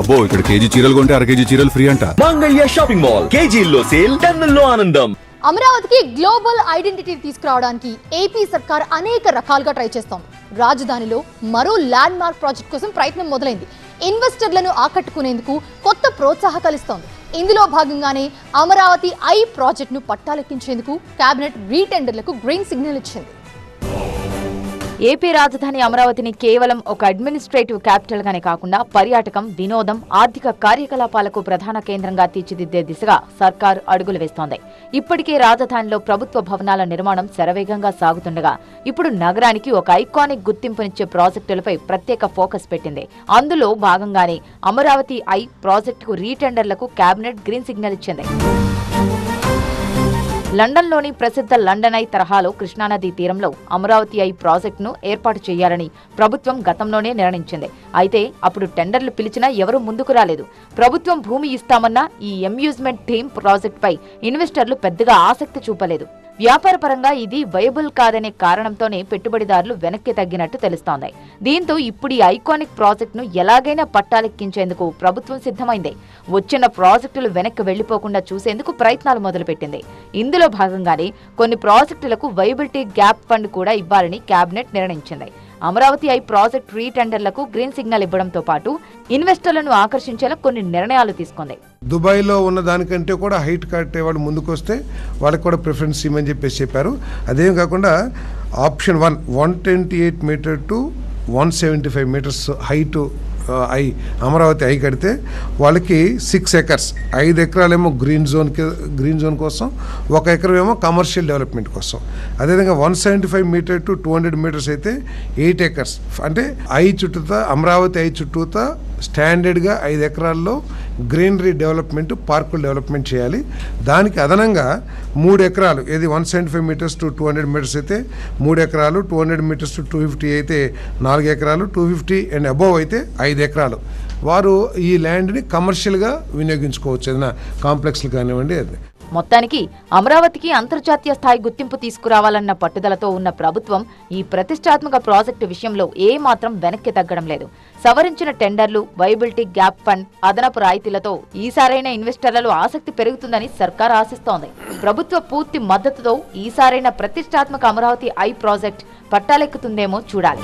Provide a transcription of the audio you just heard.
అబ్బో ఇక్కడ కేజీ చీరలు కొంటే అర కేజీ చీరలు ఫ్రీ అంట. మంగళ్య షాపింగ్ మాల్ కేజీల్లో సేల్, టన్నుల్లో ఆనందం. అమరావతికి గ్లోబల్ ఐడెంటిటీ తీసుకురావడానికి ఏపీ సర్కార్ అనేక రకాలుగా ట్రై చేస్తోంది. రాజధానిలో మరో ల్యాండ్ మార్క్ ప్రాజెక్ట్ కోసం ప్రయత్నం మొదలైంది. ఇన్వెస్టర్లను ఆకట్టుకునేందుకు కొత్త ప్రోత్సాహకాలు ఇస్తోంది. ఇందులో భాగంగానే అమరావతి ఐ ప్రాజెక్టును పట్టాలెక్కించేందుకు కేబినెట్ రీటెండర్లకు గ్రీన్ సిగ్నల్ ఇచ్చింది. ఏపీ రాజధాని అమరావతిని కేవలం ఒక అడ్మినిస్ట్రేటివ్ క్యాపిటల్ గానే కాకుండా పర్యాటకం, వినోదం, ఆర్థిక కార్యకలాపాలకు ప్రధాన కేంద్రంగా తీర్చిదిద్దే దిశగా సర్కార్ అడుగులు వేస్తోంది. ఇప్పటికే రాజధానిలో ప్రభుత్వ భవనాల నిర్మాణం శరవేగంగా సాగుతుండగా ఇప్పుడు నగరానికి ఒక ఐకానిక్ గుర్తింపునిచ్చే ప్రాజెక్టులపై ప్రత్యేక ఫోకస్ పెట్టింది. అందులో భాగంగానే అమరావతి ఐ ప్రాజెక్టుకు రీటెండర్లకు కేబినెట్ గ్రీన్ సిగ్నల్ ఇచ్చింది. లండన్లోని ప్రసిద్ధ లండన్ ఐ తరహాలో కృష్ణానదీ తీరంలో అమరావతి ఐ ప్రాజెక్టును ఏర్పాటు చేయాలని ప్రభుత్వం గతంలోనే నిర్ణయించింది. అయితే అప్పుడు టెండర్లు పిలిచినా ఎవరూ ముందుకు రాలేదు. ప్రభుత్వం భూమి ఇస్తామన్న ఈ అమ్యూజ్మెంట్ థీమ్ ప్రాజెక్టుపై ఇన్వెస్టర్లు పెద్దగా ఆసక్తి చూపలేదు. వ్యాపారపరంగా ఇది వయబుల్ కాదనే కారణంతోనే పెట్టుబడిదారులు వెనక్కి తగ్గినట్టు తెలుస్తోంది. దీంతో ఇప్పుడు ఈ ఐకానిక్ ప్రాజెక్టును ఎలాగైనా పట్టాలెక్కించేందుకు ప్రభుత్వం సిద్ధమైంది. వచ్చిన ప్రాజెక్టులు వెనక్కి వెళ్లిపోకుండా చూసేందుకు ప్రయత్నాలు మొదలుపెట్టింది. ఇందులో భాగంగానే కొన్ని ప్రాజెక్టులకు వయబిలిటీ గ్యాప్ ఫండ్ కూడా ఇవ్వాలని కేబినెట్ నిర్ణయించింది. అమరావతి ఐ ప్రాజెక్ట్ రీటెండర్లకు గ్రీన్ సిగ్నల్ ఇవ్వడంతో పాటు ఇన్వెస్టర్లను ఆకర్షించేలా కొన్ని నిర్ణయాలు తీసుకుంది. దుబాయ్లో ఉన్న దానికంటే కూడా హైట్ కట్టే వాళ్ళు ముందుకు వస్తే వాళ్ళకి కూడా ప్రిఫరెన్స్ ఇవ్వమని చెప్పారు. అదేం కాకుండా option 128 metre to 175 metres height ఐ అమరావతి ఐ కడితే వాళ్ళకి 6 ఎకర్స్ 5 ఎకరాలేమో గ్రీన్ జోన్ కోసం, 1 ఎకరం ఏమో కమర్షియల్ డెవలప్మెంట్ కోసం. అదేవిధంగా 175 మీటర్ టు 200 మీటర్స్ అయితే 8 ఎకర్స్ అంటే ఐ చుట్టూతా అమరావతి ఐ చుట్టూతా స్టాండర్డ్గా 5 ఎకరాల్లో గ్రీనరీ డెవలప్మెంట్, పార్కులు డెవలప్మెంట్ చేయాలి. దానికి అదనంగా 3 ఎకరాలు ఏది 175 మీటర్స్ టు 200 మీటర్స్ అయితే 3 ఎకరాలు, 200 మీటర్స్ టు 250 అయితే 4 ఎకరాలు, 250 అండ్ అబోవ్ అయితే 5 ఎకరాలు వారు ఈ ల్యాండ్ని కమర్షియల్గా వినియోగించుకోవచ్చు. ఏదైనా కాంప్లెక్స్లు కానివ్వండి. అది మొత్తానికి అమరావతికి అంతర్జాతీయ స్థాయి గుర్తింపు తీసుకురావాలన్న పట్టుదలతో ఉన్న ప్రభుత్వం ఈ ప్రతిష్టాత్మక ప్రాజెక్టు విషయంలో ఏమాత్రం వెనక్కి తగ్గడం లేదు. సవరించిన టెండర్లు, వైబిలిటీ గ్యాప్ ఫండ్, అదనపు రాయితీలతో ఈసారైన ఇన్వెస్టర్లలో ఆసక్తి పెరుగుతుందని సర్కార్ ఆశిస్తోంది. ప్రభుత్వ పూర్తి మద్దతుతో ఈసారైన ప్రతిష్టాత్మక అమరావతి ఐ ప్రాజెక్ట్ పట్టాలెక్కుతుందేమో చూడాలి.